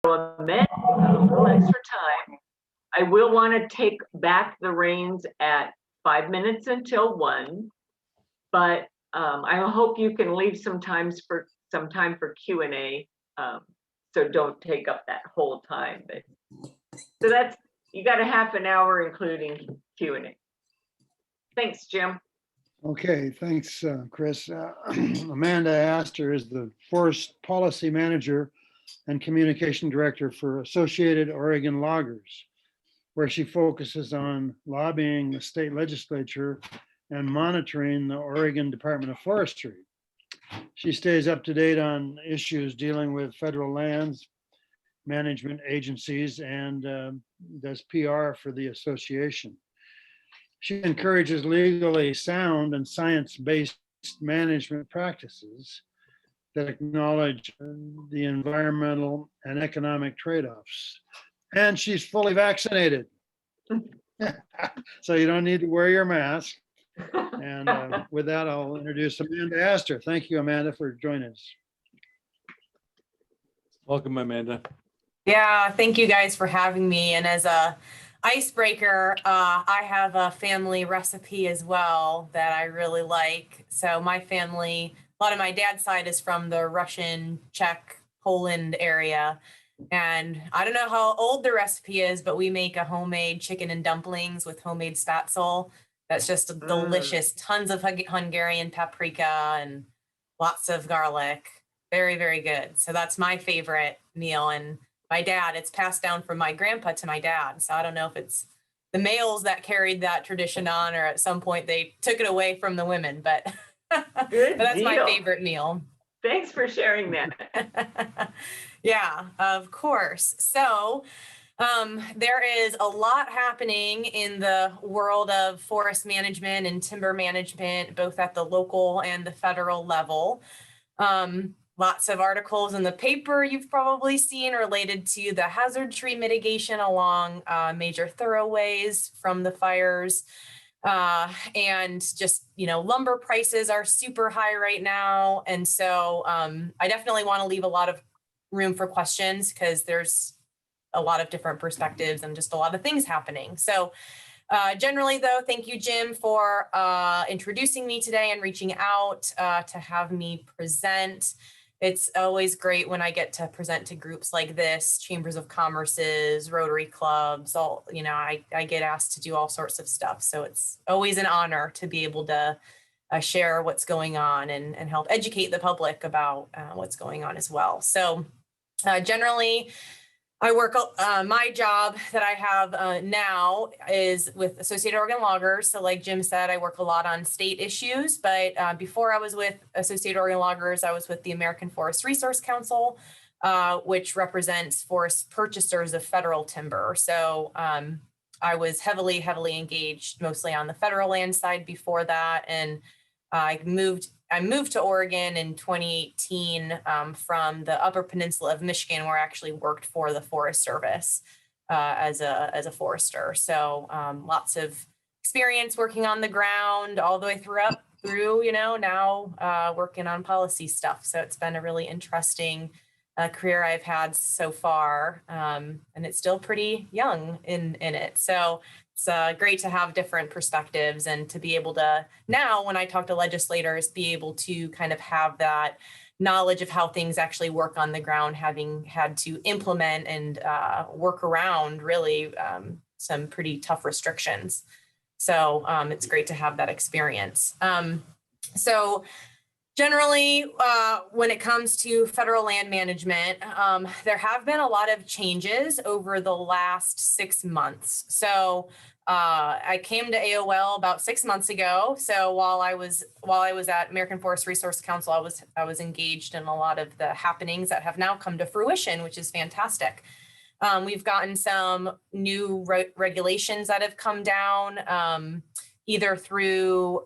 amend a little extra time. I will want to take back the reins at 5 minutes until 1, but I hope you can leave some time for Q&A. So don't take up that whole time. But so that's, you got a half an hour including Q&A. Thanks, Jim. Okay, thanks, Chris. Amanda Astor is the Forest Policy Manager and Communication Director for Associated Oregon Loggers, where she focuses on lobbying the state legislature and monitoring the Oregon Department of Forestry. She stays up to date on issues dealing with federal lands, management agencies, and does PR for the association. She encourages legally sound and science-based management practices that acknowledge the environmental and economic trade-offs. And she's fully vaccinated. So you don't need to wear your mask. And with that, I'll introduce Amanda Astor. Thank you, Amanda, for joining us. Welcome, Amanda. Yeah, thank you guys for having me. And as a icebreaker, I have a family recipe as well that I really like. So my family, a lot of my dad's side is from the Russian, Czech, Poland area. And I don't know how old the recipe is, but we make a homemade chicken and dumplings with homemade spatzel. That's just delicious. Tons of Hungarian paprika and lots of garlic. Very, very good. So that's my favorite meal. And my dad, it's passed down from my grandpa to my dad. So I don't know if it's the males that carried that tradition on, or at some point they took it away from the women, but, Good but that's deal. my favorite meal. Thanks for sharing that. Yeah, of course. So there is a lot happening in the world of forest management and timber management, both at the local and the federal level. Lots of articles in the paper you've probably seen related to the hazard tree mitigation along major thoroughways from the fires. And just, you know, lumber prices are super high right now. And so I definitely want to leave a lot of room for questions because there's a lot of different perspectives and just a lot of things happening. So generally, though, thank you, Jim, for introducing me today and reaching out to have me present. It's always great when I get to present to groups like this, chambers of commerces, Rotary clubs, all, you know, I get asked to do all sorts of stuff. So it's always an honor to be able to share what's going on and help educate the public about what's going on as well. So generally, I work, my job that I have now is with Associated Oregon Loggers. So like Jim said, I work a lot on state issues, but before I was with Associated Oregon Loggers, I was with the American Forest Resource Council, which represents forest purchasers of federal timber. So I was heavily engaged mostly on the federal land side before that. And I moved to Oregon in 2018 from the Upper Peninsula of Michigan, where I actually worked for the Forest Service as a forester. So lots of experience working on the ground all the way through, you know, now working on policy stuff. So it's been a really interesting career I've had so far, and it's still pretty young in it. So it's great to have different perspectives and to be able to now, when I talk to legislators, be able to kind of have that knowledge of how things actually work on the ground, having had to implement and work around really some pretty tough restrictions. So it's great to have that experience. So generally, when it comes to federal land management, there have been a lot of changes over the last 6 months. So I came to AOL about 6 months ago. So while I was at American Forest Resource Council, I was engaged in a lot of the happenings that have now come to fruition, which is fantastic. We've gotten some new regulations that have come down. either through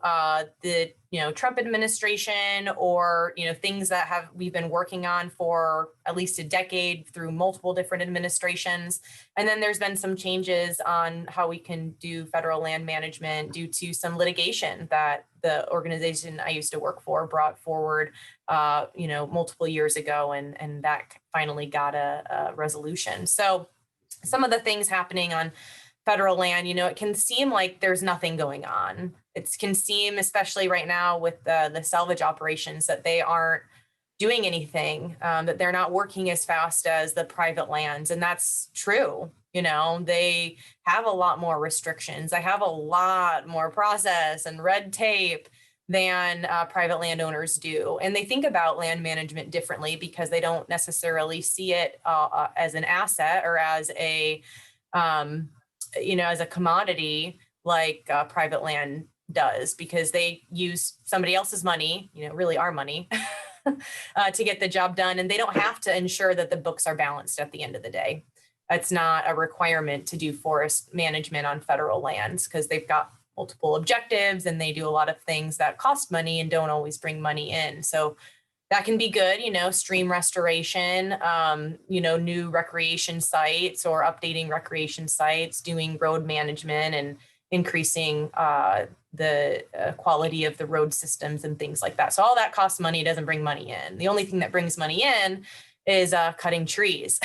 the Trump administration or things that we've been working on for at least a decade through multiple different administrations. And then there's been some changes on how we can do federal land management due to some litigation that the organization I used to work for brought forward multiple years ago, and that finally got a resolution. So some of the things happening on federal land, it can seem like there's nothing going on. It can seem, especially right now with the salvage operations, that they aren't doing anything, that they're not working as fast as the private lands. And that's true. They have a lot more restrictions. They have a lot more process and red tape than private landowners do. And they think about land management differently because they don't necessarily see it as an asset or as as a commodity like private land does, because they use somebody else's money, really our money, to get the job done. And they don't have to ensure that the books are balanced at the end of the day. It's not a requirement to do forest management on federal lands because they've got multiple objectives and they do a lot of things that cost money and don't always bring money in. So that can be good, stream restoration, new recreation sites or updating recreation sites, doing road management and increasing the quality of the road systems and things like that. So all that costs money. It doesn't bring money in. The only thing that brings money in is cutting trees.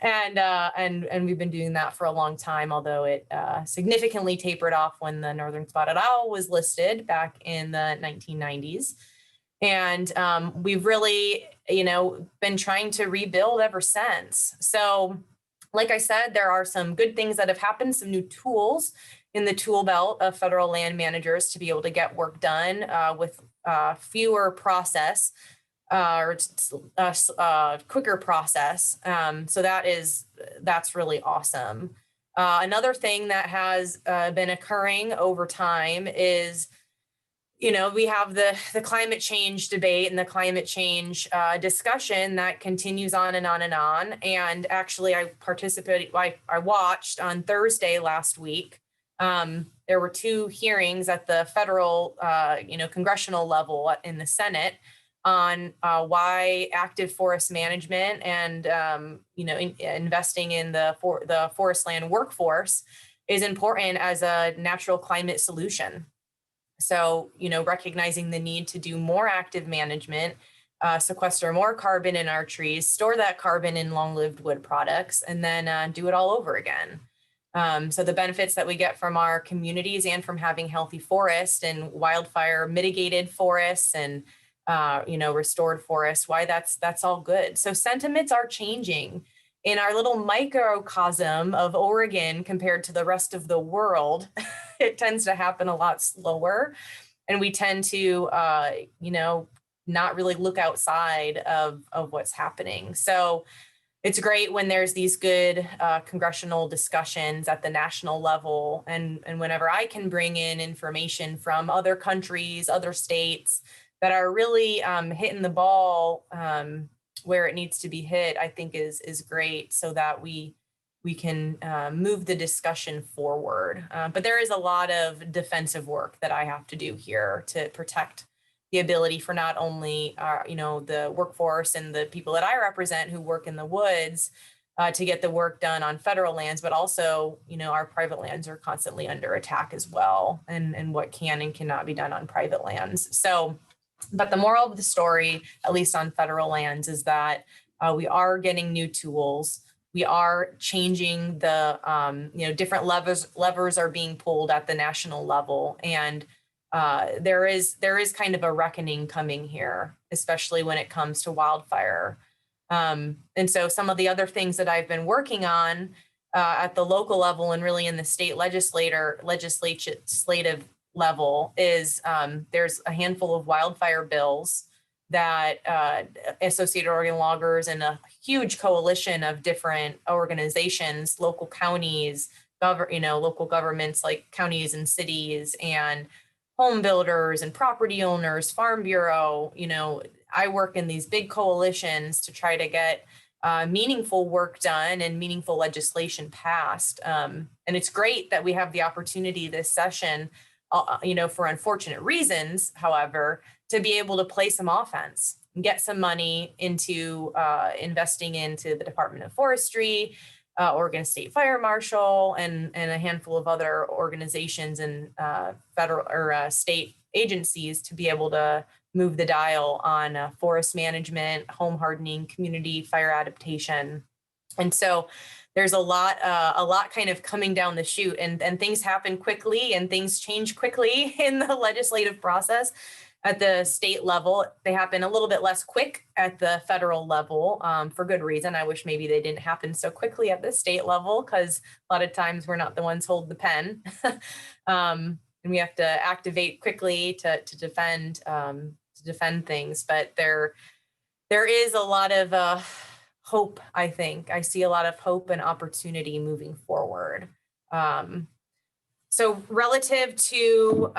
and we've been doing that for a long time, although it significantly tapered off when the northern spotted owl was listed back in the 1990s. And we've really, been trying to rebuild ever since. So like I said, there are some good things that have happened, some new tools in the tool belt of federal land managers to be able to get work done with fewer process or quicker process. So that's really awesome. Another thing that has been occurring over time is, we have the climate change debate and the climate change discussion that continues on and on and on. And actually, I watched on Thursday last week. There were 2 hearings at the federal, congressional level in the Senate on why active forest management and, investing in the forest land workforce is important as a natural climate solution. So, recognizing the need to do more active management, sequester more carbon in our trees, store that carbon in long-lived wood products, and then do it all over again. So the benefits that we get from our communities and from having healthy forests and wildfire mitigated forests and, restored forests, why that's all good. So sentiments are changing. In our little microcosm of Oregon compared to the rest of the world, it tends to happen a lot slower. And we tend to, not really look outside of what's happening. So it's great when there's these good congressional discussions at the national level. And whenever I can bring in information from other countries, other states that are really hitting the ball where it needs to be hit, I think is great, so that we can move the discussion forward. But there is a lot of defensive work that I have to do here to protect the ability for not only the workforce and the people that I represent who work in the woods to get the work done on federal lands, but also, our private lands are constantly under attack as well, and what can and cannot be done on private lands. So, but the moral of the story, at least on federal lands, is that we are getting new tools. We are changing the, different levers are being pulled at the national level. And there is kind of a reckoning coming here, especially when it comes to wildfire. And so some of the other things that I've been working on at the local level and really in the state legislative level is there's a handful of wildfire bills that Associated Oregon Loggers and a huge coalition of different organizations, local counties, local governments like counties and cities and home builders and property owners, Farm Bureau, I work in these big coalitions to try to get meaningful work done and meaningful legislation passed. And it's great that we have the opportunity this session, for unfortunate reasons, however, to be able to play some offense and get some money into investing into the Department of Forestry, Oregon State Fire Marshal, and a handful of other organizations and federal or state agencies to be able to move the dial on forest management, home hardening, community fire adaptation. And so there's a lot kind of coming down the chute, and things happen quickly and things change quickly in the legislative process. At the state level, they happen a little bit less quick at the federal level, for good reason. I wish maybe they didn't happen so quickly at the state level, because a lot of times we're not the ones holding the pen. And we have to activate quickly to defend things. But there is a lot of hope, I think. I see a lot of hope and opportunity moving forward. So relative to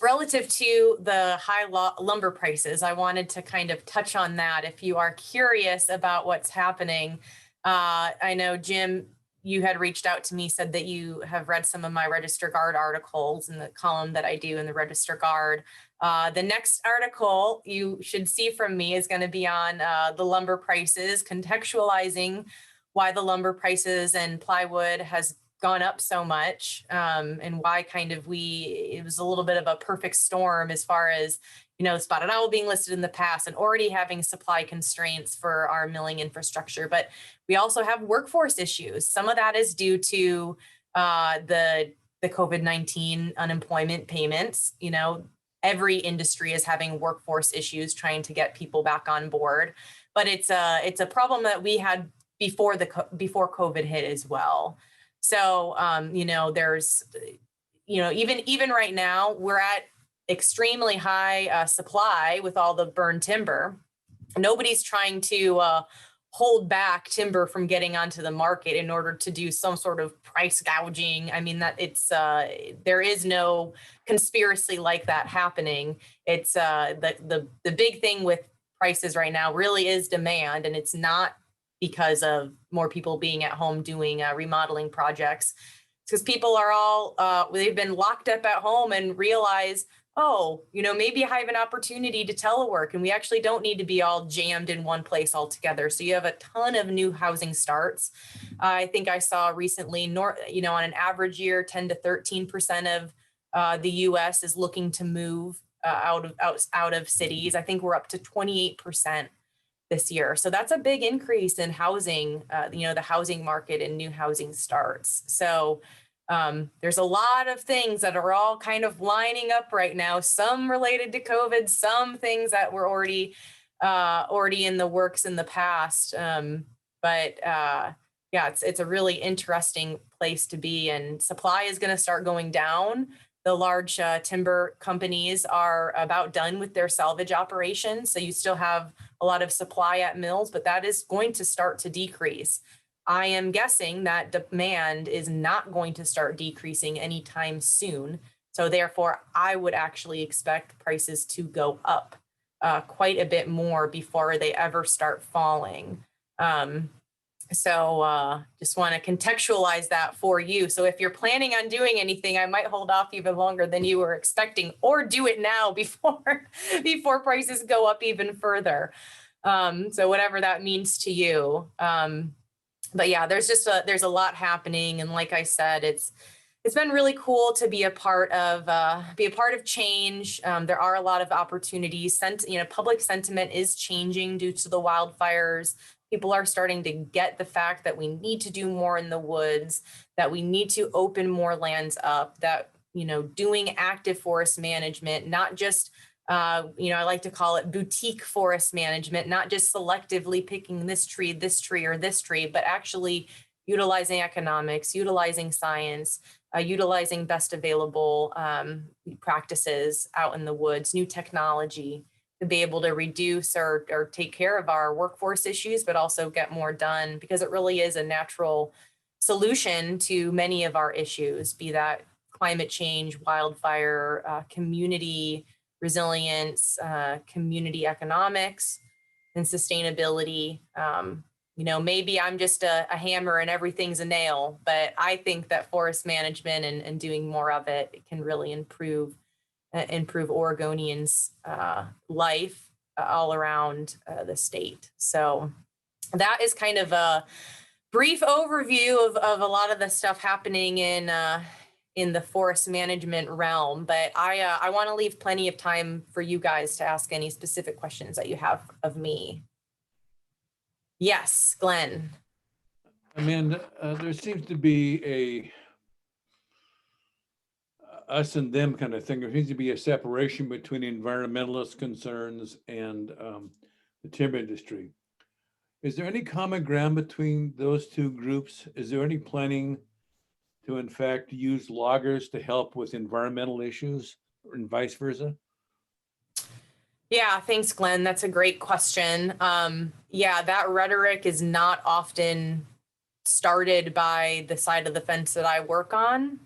the high lumber prices, I wanted to kind of touch on that. If you are curious about what's happening, I know, Jim, you had reached out to me, said that you have read some of my Register Guard articles in the column that I do in the Register Guard. The next article you should see from me is going to be on the lumber prices, contextualizing why the lumber prices and plywood has gone up so much, and why kind of it was a little bit of a perfect storm as far as, spotted owl being listed in the past and already having supply constraints for our milling infrastructure. But we also have workforce issues. Some of that is due to the COVID-19 unemployment payments. Every industry is having workforce issues trying to get people back on board. But it's a problem that we had before COVID hit as well. So, there's, even right now, we're at extremely high supply with all the burned timber. Nobody's trying to hold back timber from getting onto the market in order to do some sort of price gouging. I mean, there is no conspiracy like that happening. It's the big thing with prices right now really is demand, and it's not because of more people being at home doing remodeling projects. It's because people are all, they've been locked up at home and realize, maybe I have an opportunity to telework, and we actually don't need to be all jammed in one place altogether. So you have a ton of new housing starts. I think I saw recently, on an average year, 10 to 13% of the US is looking to move out of cities. I think we're up to 28% this year. So that's a big increase in housing, the housing market and new housing starts. So there's a lot of things that are all kind of lining up right now, some related to COVID, some things that were already in the works in the past. It's a really interesting place to be, and supply is going to start going down. The large timber companies are about done with their salvage operations. So you still have a lot of supply at mills, but that is going to start to decrease. I am guessing that demand is not going to start decreasing anytime soon. So therefore, I would actually expect prices to go up quite a bit more before they ever start falling. Just want to contextualize that for you. So if you're planning on doing anything, I might hold off even longer than you were expecting, or do it now before prices go up even further. So whatever that means to you. But yeah, there's a lot happening. And like I said, it's been really cool to be a part of change. There are a lot of opportunities. Public sentiment is changing due to the wildfires. People are starting to get the fact that we need to do more in the woods, that we need to open more lands up, that, doing active forest management, not just, I like to call it boutique forest management, not just selectively picking this tree, or this tree, but actually utilizing economics, utilizing science, utilizing best available practices out in the woods, new technology, to be able to reduce or take care of our workforce issues, but also get more done, because it really is a natural solution to many of our issues, be that climate change, wildfire, community resilience, community economics. and sustainability. Maybe I'm just a hammer and everything's a nail, but I think that forest management and doing more of it can really improve Oregonians' life all around the state. So that is kind of a brief overview of a lot of the stuff happening in the forest management realm. But I want to leave plenty of time for you guys to ask any specific questions that you have of me. Yes, Glenn. Amanda, there seems to be a us and them kind of thing. There seems to be a separation between environmentalist concerns and the timber industry. Is there any common ground between those two groups? Is there any planning to, in fact, use loggers to help with environmental issues and vice versa? Yeah, thanks, Glenn. That's a great question. Yeah, that rhetoric is not often started by the side of the fence that I work on.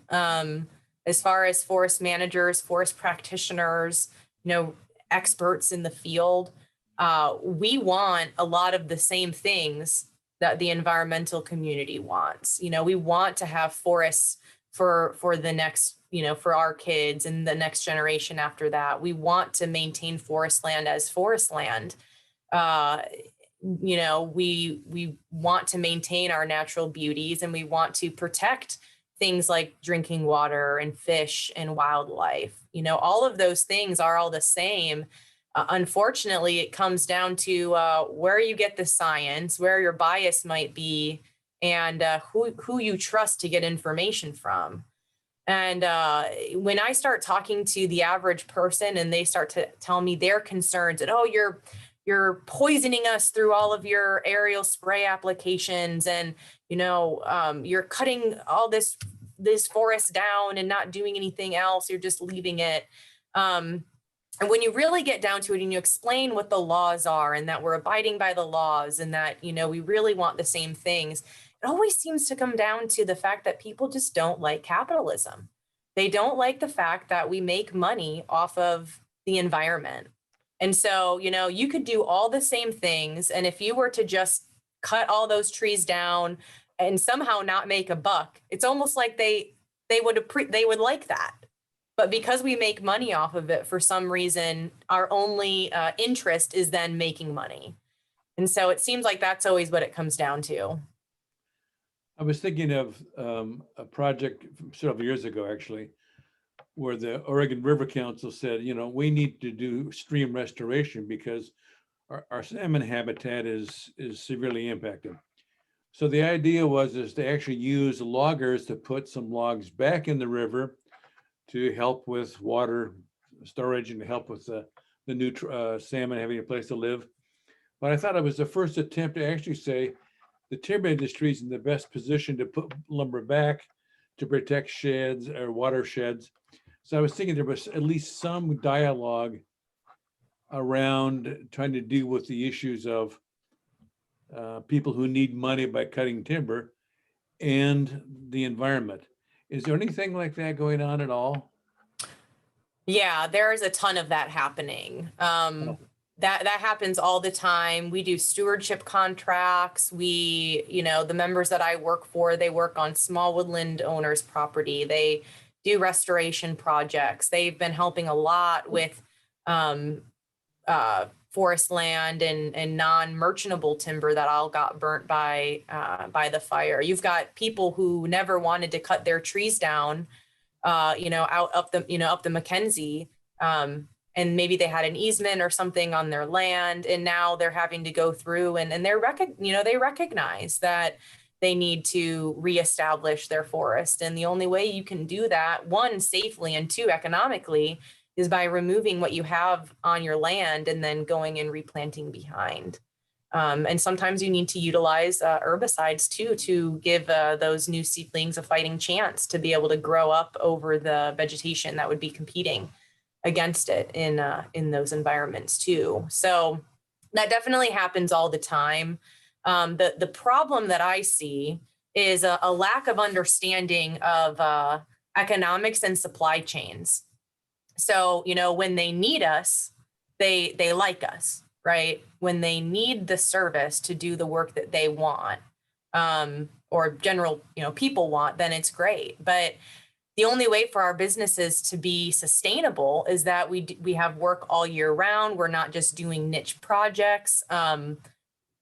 As far as forest managers, forest practitioners, experts in the field, we want a lot of the same things that the environmental community wants. We want to have forests for the next, for our kids and the next generation after that. We want to maintain forest land as forest land. We want to maintain our natural beauties, and we want to protect things like drinking water and fish and wildlife. All of those things are all the same. Unfortunately, it comes down to where you get the science, where your bias might be, and who you trust to get information from. And when I start talking to the average person and they start to tell me their concerns that, oh, you're poisoning us through all of your aerial spray applications, and you're cutting all this forest down and not doing anything else, you're just leaving it. And when you really get down to it and you explain what the laws are and that we're abiding by the laws and that, we really want the same things, it always seems to come down to the fact that people just don't like capitalism. They don't like the fact that we make money off of the environment. And so, you could do all the same things. And if you were to just cut all those trees down and somehow not make a buck, it's almost like they would like that. But because we make money off of it, for some reason, our only interest is then making money. And so it seems like that's always what it comes down to. I was thinking of a project from several years ago, actually, where the Oregon River Council said, we need to do stream restoration because our salmon habitat is severely impacted. So the idea was to actually use loggers to put some logs back in the river to help with water storage and to help with the new salmon having a place to live. But I thought it was the first attempt to actually say the timber industry is in the best position to put lumber back to protect sheds or watersheds. So I was thinking there was at least some dialogue around trying to deal with the issues of people who need money by cutting timber and the environment. Is there anything like that going on at all? Yeah, there is a ton of that happening. That happens all the time. We do stewardship contracts. The members that I work for, they work on small woodland owners' property. They do restoration projects. They've been helping a lot with forest land and non-merchantable timber that all got burnt by the fire. You've got people who never wanted to cut their trees down, up the Mackenzie, and maybe they had an easement or something on their land, and now they're having to go through and they recognize that they need to reestablish their forest. And the only way you can do that, one, safely, and two, economically, is by removing what you have on your land and then going and replanting behind. And sometimes you need to utilize herbicides too, to give those new seedlings a fighting chance to be able to grow up over the vegetation that would be competing against it in those environments too. So that definitely happens all the time. The problem that I see is a lack of understanding of economics and supply chains. So, when they need us, they like us. right? When they need the service to do the work that they want, or general, people want, then it's great. But the only way for our businesses to be sustainable is that we have work all year round. We're not just doing niche projects.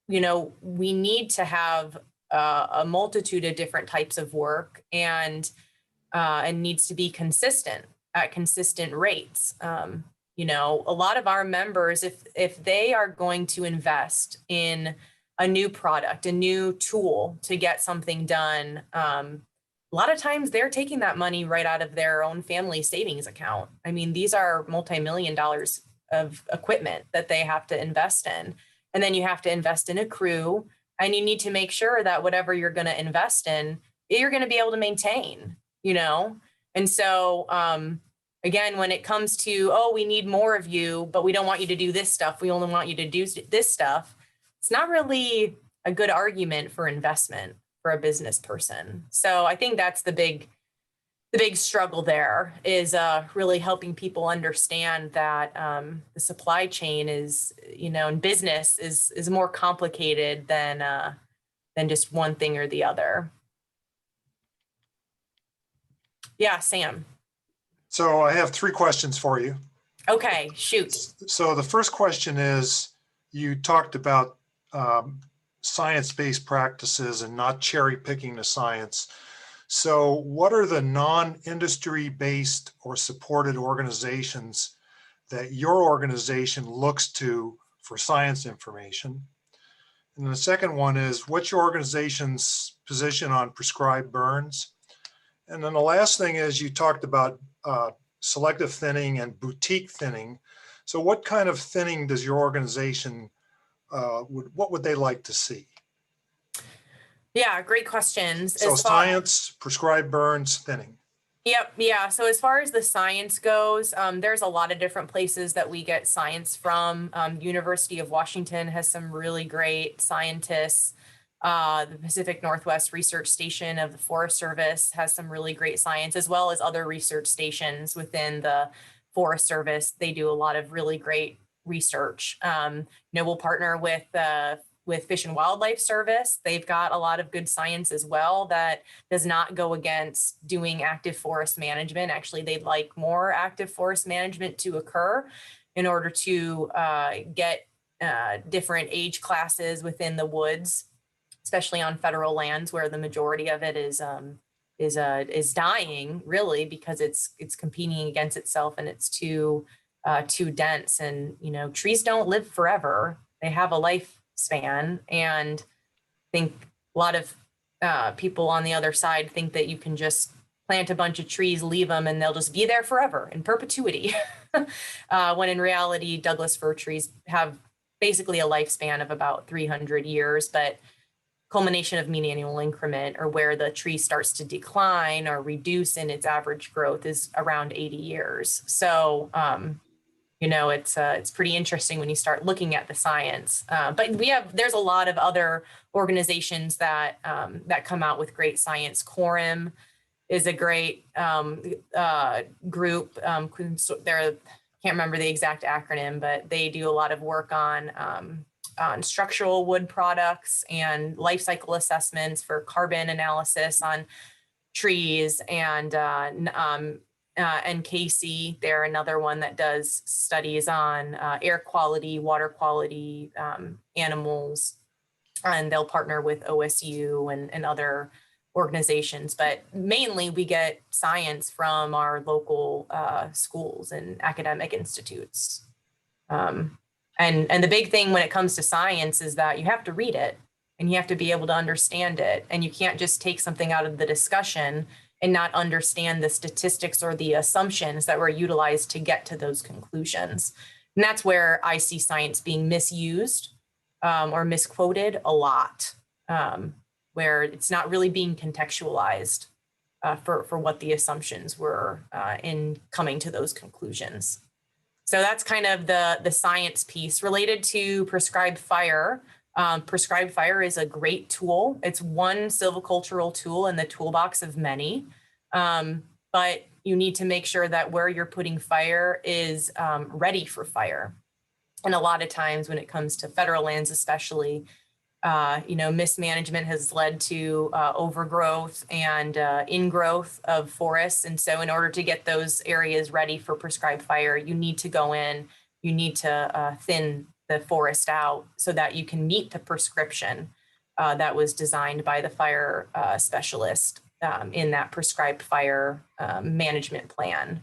We need to have a multitude of different types of work, and needs to be consistent at consistent rates. A lot of our members, if they are going to invest in a new product, a new tool to get something done, a lot of times they're taking that money right out of their own family savings account. I mean, these are multi-million dollars of equipment that they have to invest in. And then you have to invest in a crew, and you need to make sure that whatever you're going to invest in, you're going to be able to maintain, And so, again, when it comes to, oh, we need more of you, but we don't want you to do this stuff, we only want you to do this stuff, it's not really a good argument for investment for a business person. So I think that's the big struggle there, is really helping people understand that the supply chain is, in business is more complicated than just one thing or the other. Yeah, Sam. So I have 3 questions for you. Okay, shoot. So the first question is, you talked about science-based practices and not cherry picking the science. So what are the non-industry based or supported organizations that your organization looks to for science information? And the second one is, what's your organization's position on prescribed burns? And then the last thing is, you talked about selective thinning and boutique thinning. So what kind of thinning does your organization, what would they like to see? Yeah, great questions. So science, prescribed burns, thinning. Yep. Yeah. So as far as the science goes, there's a lot of different places that we get science from. University of Washington has some really great scientists. The Pacific Northwest Research Station of the Forest Service has some really great science, as well as other research stations within the Forest Service. They do a lot of really great research. We'll partner with Fish and Wildlife Service. They've got a lot of good science as well that does not go against doing active forest management. Actually, they'd like more active forest management to occur in order to get different age classes within the woods, especially on federal lands where the majority of it is dying, really, because it's competing against itself, and it's too dense. And trees don't live forever; they have a lifespan. And I think a lot of people on the other side think that you can just plant a bunch of trees, leave them, and they'll just be there forever in perpetuity. When in reality, Douglas fir trees have basically a lifespan of about 300 years, but culmination of mean annual increment, or where the tree starts to decline or reduce in its average growth, is around 80 years. So, it's pretty interesting when you start looking at the science. But there's a lot of other organizations that come out with great science. Quorum is a great group. Can't remember the exact acronym, but they do a lot of work on structural wood products and life cycle assessments for carbon analysis on trees. And NKC, they're another one that does studies on air quality, water quality, animals, and they'll partner with OSU and other organizations. But mainly we get science from our local schools and academic institutes. And the big thing when it comes to science is that you have to read it, and you have to be able to understand it. And you can't just take something out of the discussion and not understand the statistics or the assumptions that were utilized to get to those conclusions. And that's where I see science being misused or misquoted a lot, where it's not really being contextualized for what the assumptions were in coming to those conclusions. So that's kind of the science piece. Related to prescribed fire. Prescribed fire is a great tool. It's one silvicultural tool in the toolbox of many, but you need to make sure that where you're putting fire is ready for fire. And a lot of times when it comes to federal lands, especially, mismanagement has led to overgrowth and ingrowth of forests. And so in order to get those areas ready for prescribed fire, you need to go in, you need to thin the forest out so that you can meet the prescription that was designed by the fire specialist in that prescribed fire management plan.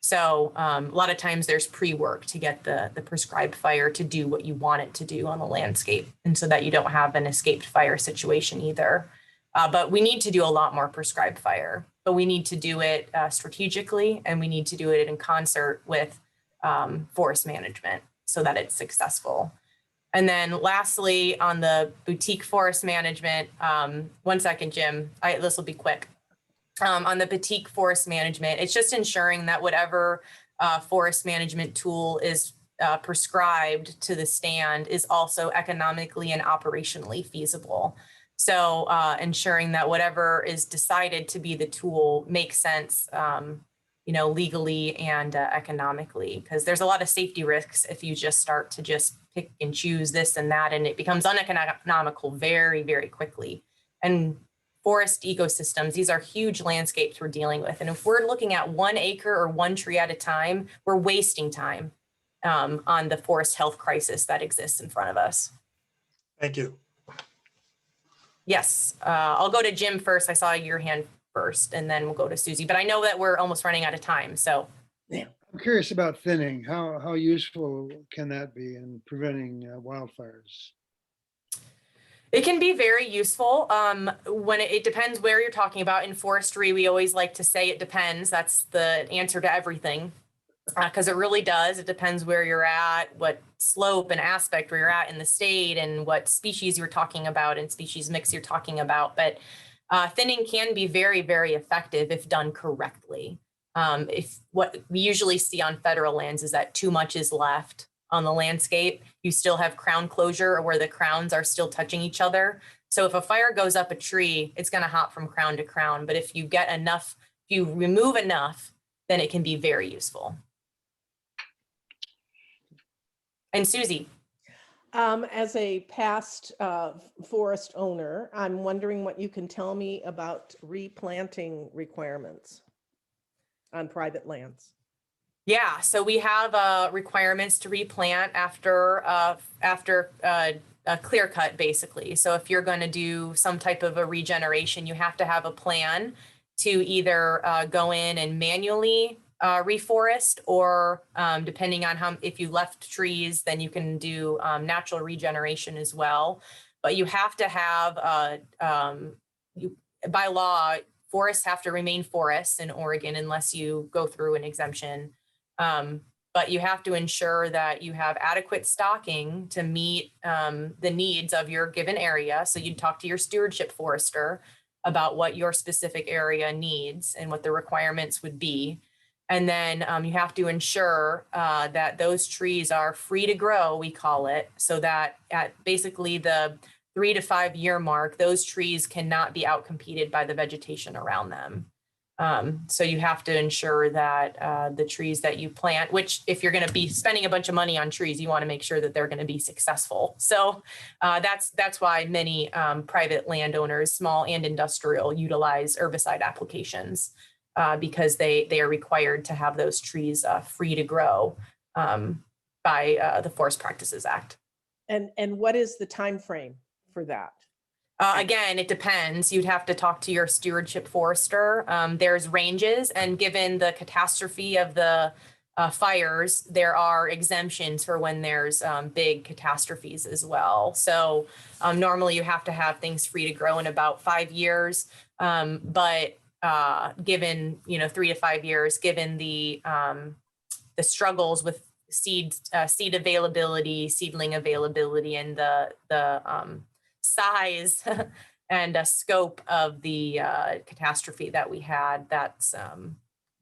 So a lot of times there's pre-work to get the prescribed fire to do what you want it to do on the landscape, and so that you don't have an escaped fire situation either. But we need to do a lot more prescribed fire, but we need to do it strategically, and we need to do it in concert with forest management so that it's successful. And then lastly, on the boutique forest management, 1 second, Jim, this will be quick. On the boutique forest management, it's just ensuring that whatever forest management tool is prescribed to the stand is also economically and operationally feasible. So ensuring that whatever is decided to be the tool makes sense, legally and economically, because there's a lot of safety risks if you just start to just pick and choose this and that, and it becomes uneconomical very, very quickly. And forest ecosystems, these are huge landscapes we're dealing with. And if we're looking at 1 acre or 1 tree at a time, we're wasting time on the forest health crisis that exists in front of us. Thank you. Yes, I'll go to Jim first. I saw your hand first, and then we'll go to Susie, but I know that we're almost running out of time, so. I'm curious about thinning. How useful can that be in preventing wildfires? It can be very useful when it depends where you're talking about. In forestry, we always like to say it depends. That's the answer to everything, because it really does. It depends where you're at, what slope and aspect where you're at in the state, and what species you're talking about and species mix you're talking about. But thinning can be very, very effective if done correctly. If what we usually see on federal lands is that too much is left on the landscape, you still have crown closure, or where the crowns are still touching each other. So if a fire goes up a tree, it's going to hop from crown to crown. But if you get enough, if you remove enough, then it can be very useful. And Susie. As a past forest owner, I'm wondering what you can tell me about replanting requirements on private lands. Yeah, so we have requirements to replant after a clear cut, basically. So if you're going to do some type of a regeneration, you have to have a plan to either go in and manually reforest, or depending on if you left trees, then you can do natural regeneration as well. But you have to have, by law, forests have to remain forests in Oregon unless you go through an exemption. But you have to ensure that you have adequate stocking to meet the needs of your given area. So you'd talk to your stewardship forester about what your specific area needs and what the requirements would be. And then you have to ensure that those trees are free to grow, we call it, so that at basically the 3 to 5 year mark, those trees cannot be outcompeted by the vegetation around them. So you have to ensure that the trees that you plant, which if you're going to be spending a bunch of money on trees, you want to make sure that they're going to be successful. So that's why many private landowners, small and industrial, utilize herbicide applications because they are required to have those trees free to grow by the Forest Practices Act. And what is the time frame for that? Again, it depends. You'd have to talk to your stewardship forester. There's ranges, and given the catastrophe of the fires, there are exemptions for when there's big catastrophes as well. So normally you have to have things free to grow in about 5 years. But given 3 to 5 years, given the struggles with seed availability, seedling availability, and the size and scope of the catastrophe that we had, that's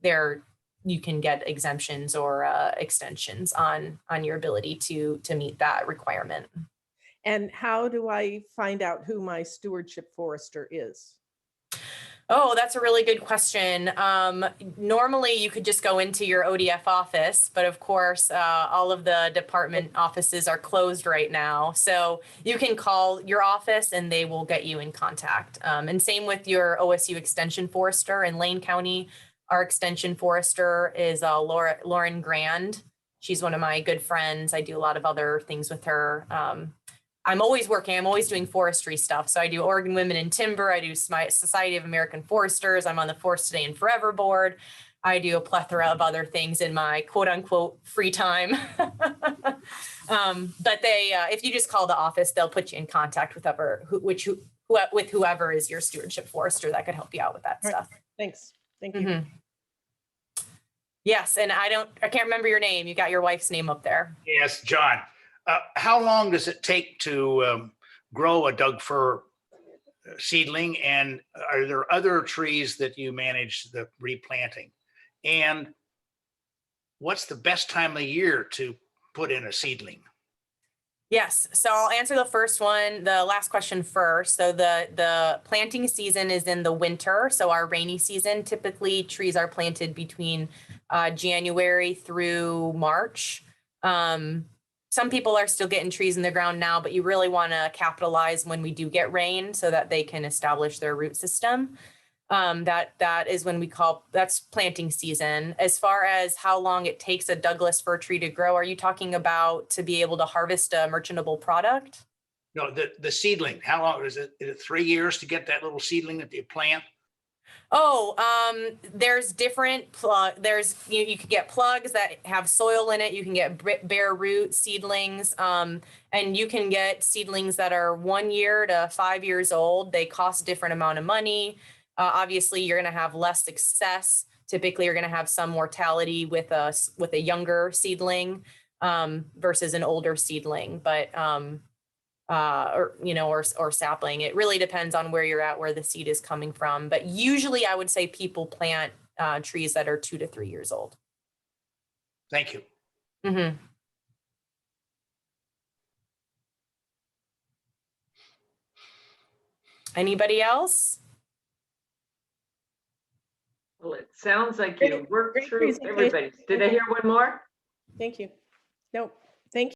there you can get exemptions or extensions on your ability to meet that requirement. And how do I find out who my stewardship forester is? Oh, that's a really good question. Normally you could just go into your ODF office, but of course, all of the department offices are closed right now. So you can call your office and they will get you in contact. And same with your OSU Extension Forester in Lane County. Our Extension Forester is Lauren Grand. She's one of my good friends. I do a lot of other things with her. I'm always working, I'm always doing forestry stuff. So I do Oregon Women in Timber, I do Society of American Foresters, I'm on the Forest Today and Forever board. I do a plethora of other things in my quote unquote free time. But they, if you just call the office, they'll put you in contact with whoever is your stewardship forester that could help you out with that All right. stuff. Thanks. Thank you. Mhm. Yes, and I can't remember your name. You got your wife's name up there. Yes, John. How long does it take to grow a Doug fir seedling? And are there other trees that you manage the replanting? And what's the best time of year to put in a seedling? Yes, so I'll answer the first one, the last question first. So the planting season is in the winter. So our rainy season, typically trees are planted between January through March. Some people are still getting trees in the ground now, but you really want to capitalize when we do get rain so that they can establish their root system. That is when that's planting season. As far as how long it takes a Douglas fir tree to grow, are you talking about to be able to harvest a merchantable product? No, the seedling, how long is it? Is it 3 years to get that little seedling that you plant? Oh, there's different you could get plugs that have soil in it. You can get bare root seedlings, and you can get seedlings that are 1 year to 5 years old. They cost a different amount of money. Obviously, you're going to have less success. Typically, you're going to have some mortality with a younger seedling versus an older seedling. But or sapling. It really depends on where you're at, where the seed is coming from. But usually I would say people plant trees that are 2 to 3 years old. Thank you. Mm-hmm. Anybody else? Well, it sounds like you worked Great through presentation. everybody. Did I hear one more? Thank you. No, thank you.